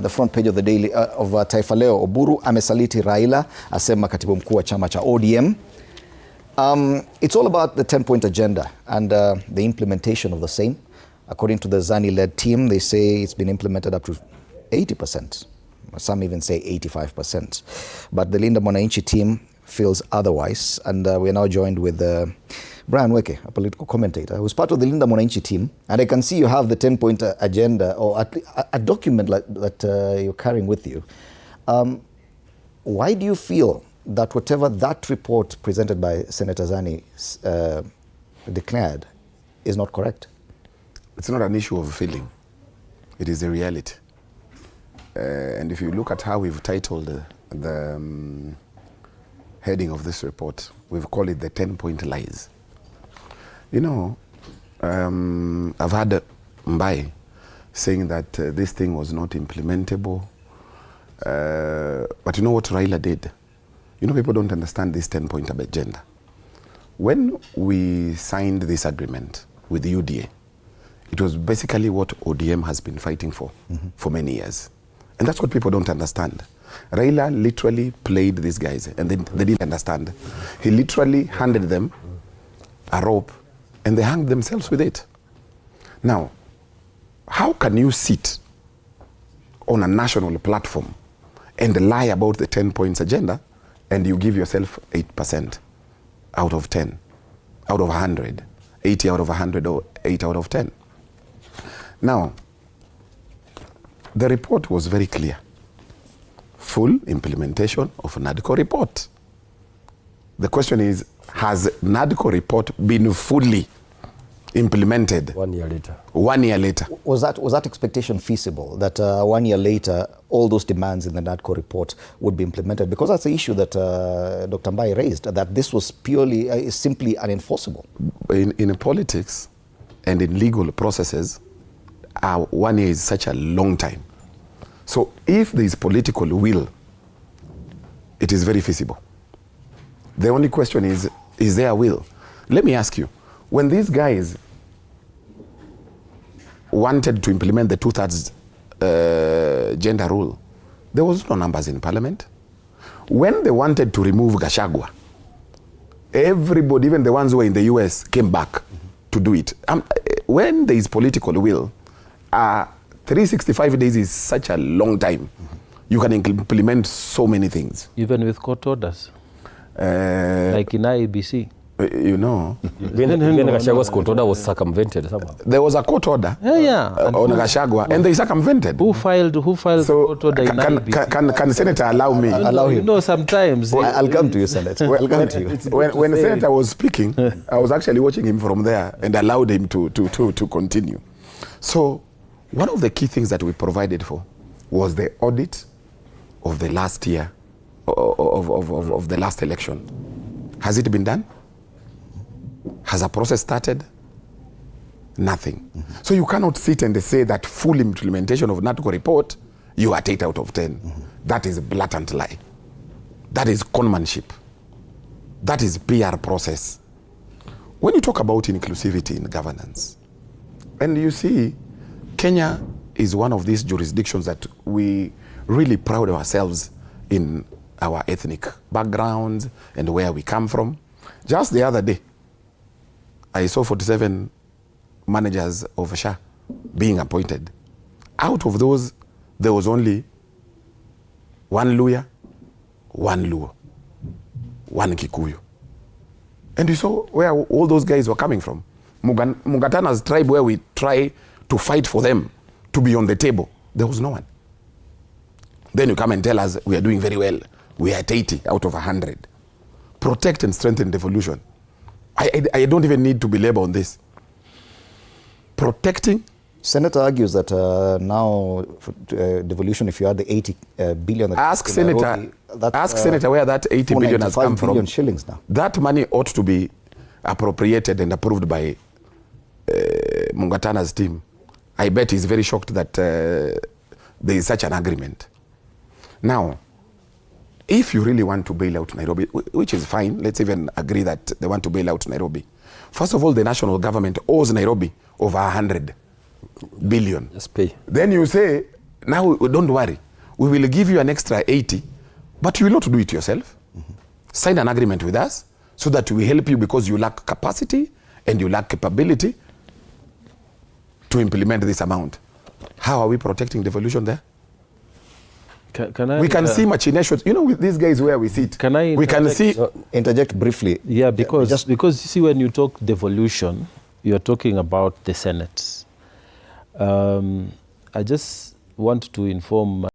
The front page of the daily of Taifa Leo, Oburu amesaliti Raila, asema katibu mkuu wa chama cha ODM. It's all about the 10-point agenda and the implementation of the same. According to the Zani-led team, they say it's been implemented up to 80%. Some even say 85%. But the Linda Mwananchi team feels otherwise. And we're now joined with Brian Weke, a political commentator, who's part of the Linda Mwananchi team. And I can see you have the 10-point agenda, or a document that you're carrying with you. Why do you feel that whatever that report presented by Senator Zani declared is not correct? It's not an issue of feeling. It is a reality. And if you look at how we've titled the heading of this report, we've called it the 10-point lies. You know, I've had Mbai saying that this thing was not implementable. But you know what Raila did? You know, people don't understand this 10-point agenda. When we signed this agreement with the UDA, it was basically what ODM has been fighting for many years. And that's what people don't understand. Raila literally played these guys, and they didn't understand. He literally handed them a rope, and they hanged themselves with it. Now, how can you sit on a national platform and lie about the 10 points agenda, and you give yourself 8% out of 10, out of 100, 80 out of 100, or 8 out of 10? Now, the report was very clear. Full implementation of NADCO report. The question is, has NADCO report been fully implemented? 1 year later. 1 year later. Was that expectation feasible, that 1 year later all those demands in the NADCO report would be implemented? Because that's the issue that Dr. Mbai raised, that this was purely, simply unenforceable. In politics and in legal processes, 1 year is such a long time. So if there is political will, it is very feasible. The only question is there a will? Let me ask you, when these guys wanted to implement the 2/3 gender rule, there was no numbers in parliament. When they wanted to remove Gachagua, everybody, even the ones who were in the US, came back to do it. When there is political will, 365 days is such a long time. You can implement so many things. Even with court orders, like in IEBC. You know, when Gashagua's court order was circumvented somehow. There was a court order on Gachagua, and they circumvented. Who filed so court order in IEBC? Can Senator allow me? Allow him. You know, sometimes. I'll come to you, Senator. I'll come to you. When the Senator was speaking, I was actually watching him from there and allowed him to continue. So, one of the key things that we provided for was the audit of the last year, of the last election. Has it been done? Has a process started? Nothing. So you cannot sit and say that full implementation of NADCO report, you are at 8 out of 10. That is a blatant lie. That is conmanship. That is PR process. When you talk about inclusivity in governance, and you see, Kenya is one of these jurisdictions that we really proud ourselves in our ethnic backgrounds and where we come from. Just the other day, I saw 47 managers of SHA being appointed. Out of those, there was only one Luya, one Luo, one Kikuyu. And you saw where all those guys were coming from. Mugatana's tribe, where we try to fight for them to be on the table, there was no one. Then you come and tell us we are doing very well. We are at 80 out of 100. Protect and strengthen devolution. I don't even need to belabor on this. Protecting. Senator argues that now devolution, if you add the 80 billion... Ask Senator where that 80 billion has come from. Shillings now. That money ought to be appropriated and approved by Mungatana's team. I bet he's very shocked that there is such an agreement. Now, if you really want to bail out Nairobi, which is fine, let's even agree that they want to bail out Nairobi. First of all, the national government owes Nairobi over 100 billion. Just pay. Then you say now don't worry, we will give you an extra 80, but you will not do it yourself. Sign an agreement with us so that we help you because you lack capacity and you lack capability to implement this amount. How are we protecting devolution there? Can I, we can see machinations. You know, with these guys where we sit, can I we can see... interject briefly. Yeah, because you see, when you talk devolution, you're talking about the Senate. I just want to inform